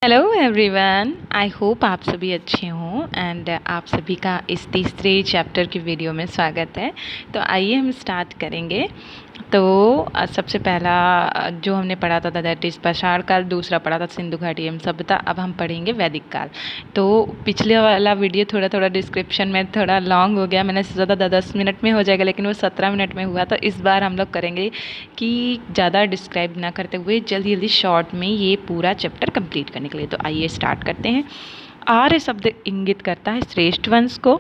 Hello everyone, I hope आप सभी अच्छे हों एंड आप सभी का इस तीसरे चैप्टर की वीडियो में स्वागत है। तो आइए हम स्टार्ट करेंगे। तो सबसे पहला जो हमने पढ़ा था दैट इज़ पाषाण काल, दूसरा पढ़ा था सिंधु घाटी एवं सभ्यता। अब हम पढ़ेंगे वैदिक काल। तो पिछले वाला वीडियो थोड़ा थोड़ा डिस्क्रिप्शन में थोड़ा लॉन्ग हो गया, मैंने सोचा था 10 मिनट में हो जाएगा लेकिन वो 17 मिनट में हुआ। तो इस बार हम लोग करेंगे कि ज़्यादा डिस्क्राइब ना करते हुए जल्दी जल्दी शॉर्ट में ये पूरा चैप्टर कंप्लीट करने के लिए। तो आइए स्टार्ट करते हैं। आर्य शब्द इंगित करता है श्रेष्ठ वंश को।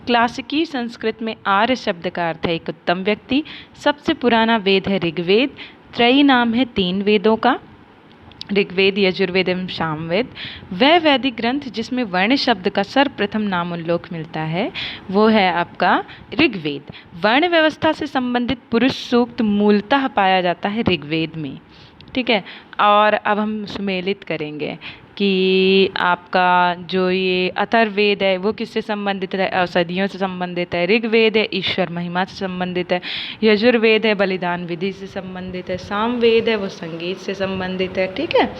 क्लासिकी संस्कृत में आर्य शब्द का अर्थ है एक उत्तम व्यक्ति। सबसे पुराना वेद है ऋग्वेद। त्रयी नाम है 3 वेदों का, ऋग्वेद, यजुर्वेद एवं सामवेद। वह वैदिक ग्रंथ जिसमें वर्ण शब्द का सर्वप्रथम नाम उल्लेख मिलता है वो है आपका ऋग्वेद। वर्ण व्यवस्था से संबंधित पुरुष सूक्त मूलतः पाया जाता है ऋग्वेद में। ठीक है, और अब हम सुमेलित करेंगे कि आपका जो ये अथर्ववेद है वो किससे संबंधित है? औषधियों से संबंधित है। ऋग्वेद है ईश्वर महिमा से संबंधित है। यजुर्वेद है बलिदान विधि से संबंधित है। सामवेद है वो संगीत से संबंधित है। ठीक है,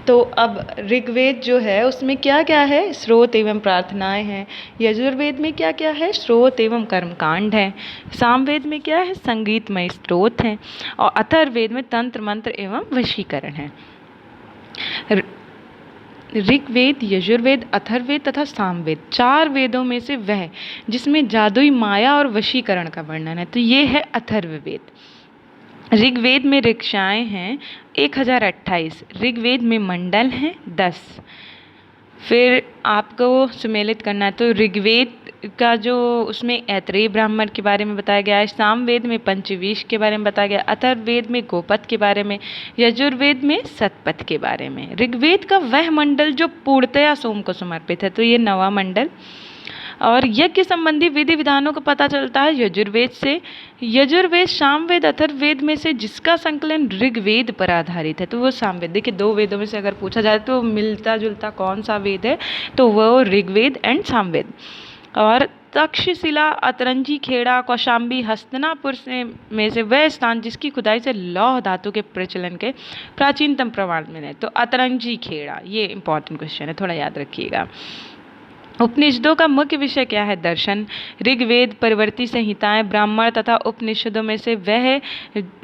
तो अब ऋग्वेद जो है उसमें क्या क्या है? स्रोत एवं प्रार्थनाएं हैं। यजुर्वेद में क्या क्या है? स्रोत एवं कर्मकांड है। सामवेद में क्या है? संगीतमय स्रोत हैं। और अथर्ववेद में तंत्र मंत्र एवं वशीकरण है। ऋग्वेद, यजुर्वेद, अथर्ववेद तथा सामवेद 4 वेदों में से वह जिसमें जादुई माया और वशीकरण का वर्णन है तो ये है अथर्ववेद। ऋग्वेद में ऋक्षाएँ हैं 1028। ऋग्वेद में मंडल हैं 10। फिर आपको सुमेलित करना है तो ऋग्वेद का जो उसमें ऐतरेय ब्राह्मण के बारे में बताया गया है। सामवेद में पंचवीश के बारे में बताया गया। अथर्ववेद में गोपथ के बारे में। यजुर्वेद में सतपथ के बारे में। ऋग्वेद का वह मंडल जो पूर्णतया सोम को समर्पित है तो ये 9वां मंडल। और यज्ञ संबंधी विधि विधानों का पता चलता है यजुर्वेद से। यजुर्वेद, सामवेद, अथर्ववेद में से जिसका संकलन ऋग्वेद पर आधारित है तो वो सामवेद। देखिए 2 वेदों में से अगर पूछा जाए तो मिलता जुलता कौन सा वेद है तो वो ऋग्वेद एंड सामवेद। और तक्षशिला, अतरंजी, खेड़ा, कौशाम्बी, हस्तिनापुर में से वह स्थान जिसकी खुदाई से लौह धातु के प्रचलन के प्राचीनतम प्रमाण में है तो अतरंजी खेड़ा। ये इंपॉर्टेंट क्वेश्चन है, थोड़ा याद रखिएगा। उपनिषदों का मुख्य विषय क्या है? दर्शन। ऋग्वेद, परिवर्ती संहिताएं, ब्राह्मण तथा उपनिषदों में से वह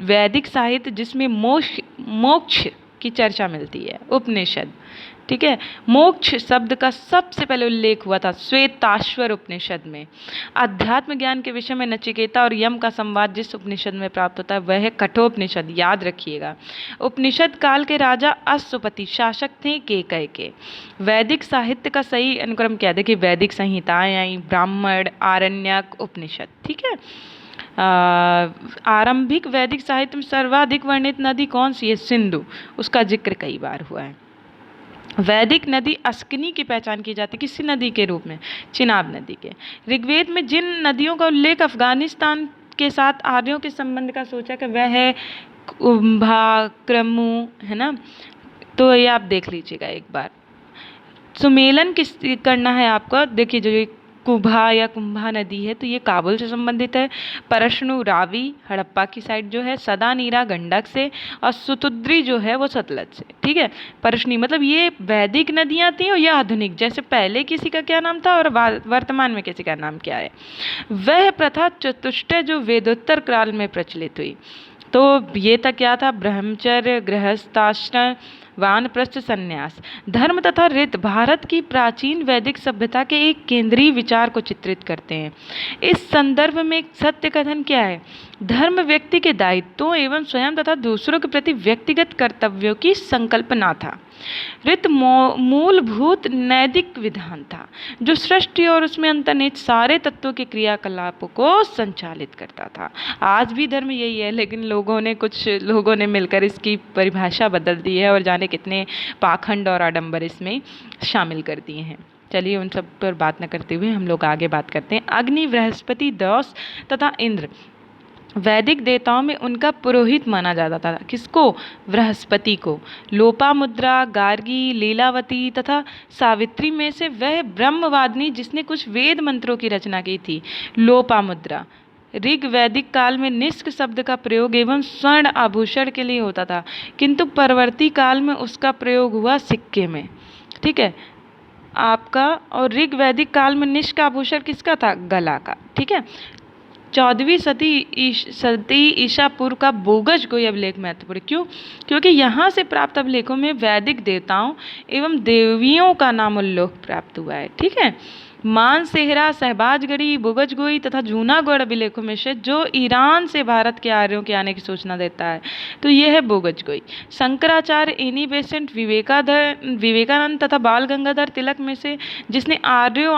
वैदिक साहित्य जिसमें मोक्ष की चर्चा मिलती है, उपनिषद। ठीक है, मोक्ष शब्द का सबसे पहले उल्लेख हुआ था श्वेताश्वर उपनिषद में। अध्यात्म ज्ञान के विषय में नचिकेता और यम का संवाद जिस उपनिषद में प्राप्त होता है वह है कठोपनिषद, याद रखिएगा। उपनिषद काल के राजा अश्वपति शासक थे केकय के। वैदिक साहित्य का सही अनुक्रम क्या? देखिए वैदिक संहिताएं आई, ब्राह्मण, आरण्यक, उपनिषद। ठीक है, आरंभिक वैदिक साहित्य में सर्वाधिक वर्णित नदी कौन सी है? सिंधु, उसका जिक्र कई बार हुआ है। वैदिक नदी अस्किनी की पहचान की जाती है किसी नदी के रूप में? चिनाब नदी के। ऋग्वेद में जिन नदियों का उल्लेख अफगानिस्तान के साथ आर्यों के संबंध का सोचा कि वह है कुंभा, क्रमु, है ना? तो ये आप देख लीजिएगा एक बार। सुमेलन किस करना है आपका? देखिए जो ये कुंभा या कुंभा नदी है तो ये काबुल से संबंधित है। परशनु, रावी, हड़प्पा की साइड जो है, सदा नीरा गंडक से, और सुतुद्री जो है वो सतलज से। ठीक है, परशनी मतलब ये वैदिक नदियाँ थी और यह आधुनिक, जैसे पहले किसी का क्या नाम था और वर्तमान में किसी का नाम क्या है। वह प्रथा चतुष्टय जो वेदोत्तर काल में प्रचलित हुई तो ये तक क्या था? ब्रह्मचर्य, गृहस्थाश्रम, वानप्रस्थ, संन्यास। धर्म तथा रीत भारत की प्राचीन वैदिक सभ्यता के एक केंद्रीय विचार को चित्रित करते हैं। इस संदर्भ में सत्य कथन क्या है? धर्म व्यक्ति के दायित्वों एवं स्वयं तथा दूसरों के प्रति व्यक्तिगत कर्तव्यों की संकल्पना था। रीत मूलभूत नैतिक विधान था जो सृष्टि और उसमें अंतर्निहित सारे तत्वों के क्रियाकलापों को संचालित करता था। आज भी धर्म यही है लेकिन कुछ लोगों ने मिलकर इसकी परिभाषा बदल दी है और जाने कितने पाखंड और आडंबर इसमें शामिल कर दिए हैं। चलिए उन सब पर बात न करते हुए हम लोग आगे बात करते हैं। अग्नि, बृहस्पति, दौस तथा इंद्र वैदिक देवताओं में उनका पुरोहित माना जाता था। किसको? बृहस्पति को। लोपामुद्रा, गार्गी, लीलावती तथा सावित्री में से वह ब्रह्मवादिनी जिसने कुछ वेद मंत्रों की रचना की थी, लोपामुद्रा। ऋग वैदिक काल में निष्क शब्द का प्रयोग एवं स्वर्ण आभूषण के लिए होता था किंतु परवर्ती काल में उसका प्रयोग हुआ सिक्के में। ठीक है आपका। और ऋग वैदिक काल में निश का आभूषण किसका था? गला का। ठीक है 14वीं सदी ईसा पूर्व का बोगज कोई अभिलेख महत्वपूर्ण। क्यों? क्योंकि यहाँ से प्राप्त अभिलेखों में वैदिक देवताओं एवं देवियों का नाम उल्लेख प्राप्त हुआ है। ठीक है मानसेहरा, सहबाजगढ़ी, बोगजगोई तथा जूनागढ़ अभिलेखों में से जो ईरान से भारत के आर्यों के आने की सूचना देता है तो यह है बोगजगोई। शंकराचार्य, एनी बेसेंट, विवेकानंद तथा बाल गंगाधर तिलक में से जिसने आर्यों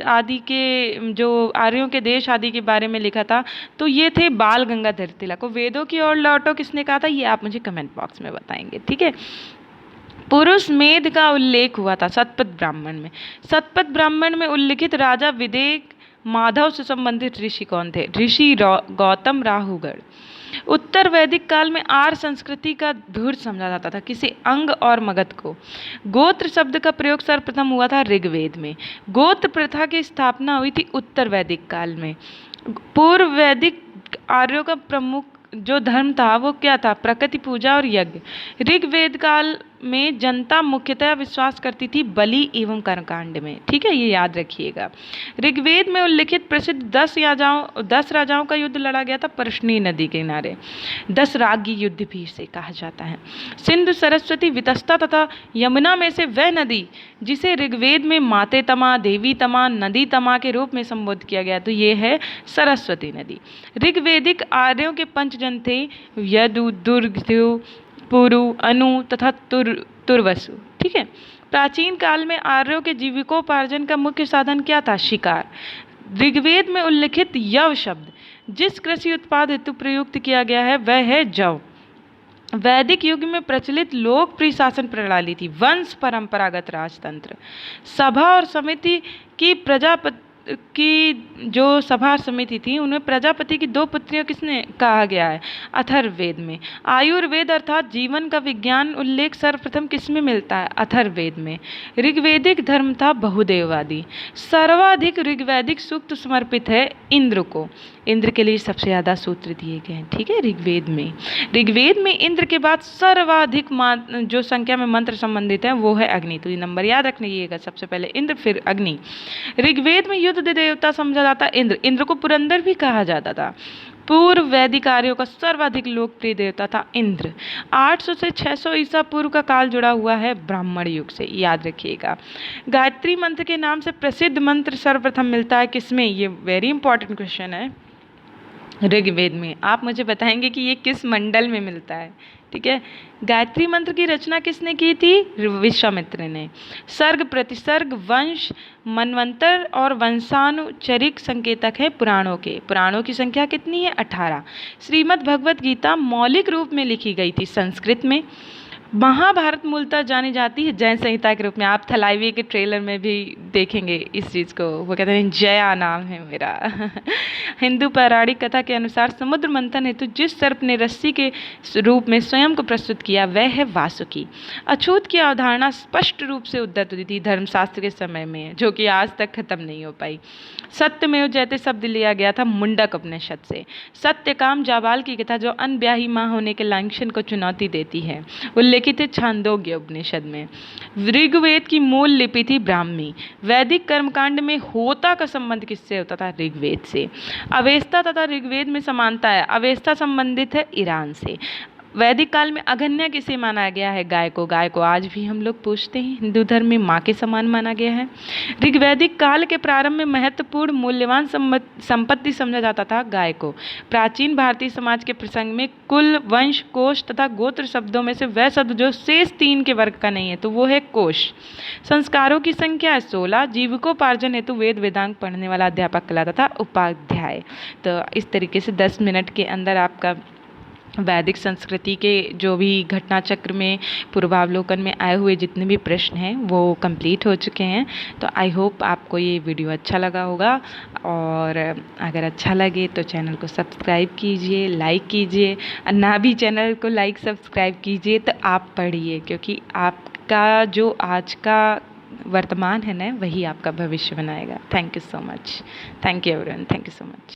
आदि के जो आर्यों के देश आदि के बारे में लिखा था तो ये थे बाल गंगाधर तिलक। और वेदों की ओर लौटो किसने कहा था? ये आप मुझे कमेंट बॉक्स में बताएंगे। ठीक है पुरुष मेध का उल्लेख हुआ था सतपथ ब्राह्मण में। सतपथ ब्राह्मण में उल्लिखित राजा विदेक माधव से संबंधित ऋषि कौन थे? ऋषि गौतम राहुगढ़। उत्तर वैदिक काल में आर्य संस्कृति का धुर समझा जाता था किसे? अंग और मगध को। गोत्र शब्द का प्रयोग सर्वप्रथम हुआ था ऋग्वेद में। गोत्र प्रथा की स्थापना हुई थी उत्तर वैदिक काल में। पूर्व वैदिक आर्यों का प्रमुख जो धर्म था वो क्या था? प्रकृति पूजा और यज्ञ। ऋग्वेद काल में जनता मुख्यतः विश्वास करती थी बलि एवं कर्मकांड में। ठीक है ये याद रखिएगा। ऋग्वेद में उल्लिखित प्रसिद्ध 10 राजाओं का युद्ध लड़ा गया था प्रश्नी नदी के किनारे। 10 रागी युद्ध भी इसे कहा जाता है। सिंधु, सरस्वती, वितस्ता तथा यमुना में से वह नदी जिसे ऋग्वेद में माते तमा, देवी तमा, नदी तमा के रूप में संबोधित किया गया तो ये है सरस्वती नदी। ऋग्वेदिक आर्यों के पंचजन थे यदु, दुर्गु, पुरु, अनु तथा तुर्वसु। ठीक है प्राचीन काल में आर्यों के जीविकोपार्जन का मुख्य साधन क्या था? शिकार। ऋग्वेद में उल्लिखित यव शब्द जिस कृषि उत्पाद हेतु प्रयुक्त किया गया है वह है जव। वैदिक युग में प्रचलित लोकप्रिय शासन प्रणाली थी वंश परंपरागत राजतंत्र। सभा और समिति की जो सभा समिति थी उन्हें प्रजापति की 2 पुत्रियों किसने कहा गया है? अथर्ववेद में। आयुर्वेद अर्थात जीवन का विज्ञान उल्लेख सर्वप्रथम किस में मिलता है? अथर्ववेद में। ऋग्वैदिक धर्म था बहुदेववादी। सर्वाधिक ऋग्वैदिक सूक्त समर्पित है इंद्र को। इंद्र के लिए सबसे ज़्यादा सूत्र दिए गए हैं। ठीक है ऋग्वेद में इंद्र के बाद सर्वाधिक जो संख्या में मंत्र संबंधित है वो है अग्नि। तो ये नंबर याद रखिएगा सबसे पहले इंद्र फिर अग्नि। ऋग्वेद में युद्ध देवता समझा जाता इंद्र को पुरंदर भी कहा जाता था। पूर्व वैदिक आर्यों का सर्वाधिक लोकप्रिय देवता था इंद्र। 800 से 600 ईसा पूर्व का काल जुड़ा हुआ है ब्राह्मण युग से याद रखिएगा। गायत्री मंत्र के नाम से प्रसिद्ध मंत्र सर्वप्रथम मिलता है किसमें? ये वेरी इंपॉर्टेंट क्वेश्चन है। ऋग्वेद में। आप मुझे बताएंगे कि ये किस मंडल में मिलता है। ठीक है गायत्री मंत्र की रचना किसने की थी? विश्वामित्र ने। सर्ग, प्रतिसर्ग, वंश, मनवंतर और वंशानुचरिक संकेतक है पुराणों के। पुराणों की संख्या कितनी है? 18। श्रीमद् भगवत गीता मौलिक रूप में लिखी गई थी संस्कृत में। महाभारत मूलतः जानी जाती है जैन संहिता के रूप में। आप थलाइवी के ट्रेलर में भी देखेंगे इस चीज़ को। वो कहते हैं जया नाम है मेरा। हिंदू पौराणिक कथा के अनुसार समुद्र मंथन हेतु जिस सर्प ने रस्सी के रूप में स्वयं को प्रस्तुत किया वह है वासुकी। अछूत की अवधारणा स्पष्ट रूप से उद्धत हुई थी धर्मशास्त्र के समय में जो कि आज तक खत्म नहीं हो पाई। सत्यमेव जयते शब्द लिया गया था मुंडक उपनिषद से। सत्यकाम जाबाल की कथा जो अनब्याही माँ होने के लांछन को चुनौती देती है उल्लेखित है छांदोग्य उपनिषद में। ऋग्वेद की मूल लिपि थी ब्राह्मी। वैदिक कर्मकांड में होता का संबंध किससे होता था? ऋग्वेद से। अवेस्ता तथा ऋग्वेद में समानता है। अवेस्ता संबंधित है ईरान से। वैदिक काल में अगन्या किसे माना गया है? गाय को। गाय को आज भी हम लोग पूछते हैं। हिंदू धर्म में माँ के समान माना गया है। ऋग्वैदिक काल के प्रारंभ में महत्वपूर्ण मूल्यवान संपत्ति समझा जाता था गाय को। प्राचीन भारतीय समाज के प्रसंग में कुल, वंश, कोश तथा गोत्र शब्दों में से वह शब्द जो शेष 3 के वर्ग का नहीं है तो वो है कोश। संस्कारों की संख्या है 16। जीविकोपार्जन हेतु वेद वेदांग पढ़ने वाला अध्यापक कहलाता था उपाध्याय। तो इस तरीके से 10 मिनट के अंदर आपका वैदिक संस्कृति के जो भी घटना चक्र में पूर्वावलोकन में आए हुए जितने भी प्रश्न हैं वो कंप्लीट हो चुके हैं। तो आई होप आपको ये वीडियो अच्छा लगा होगा और अगर अच्छा लगे तो चैनल को सब्सक्राइब कीजिए, लाइक कीजिए। और ना भी चैनल को लाइक सब्सक्राइब कीजिए तो आप पढ़िए क्योंकि आपका जो आज का वर्तमान है ना वही आपका भविष्य बनाएगा। Thank you so much. Thank you everyone. Thank you so much.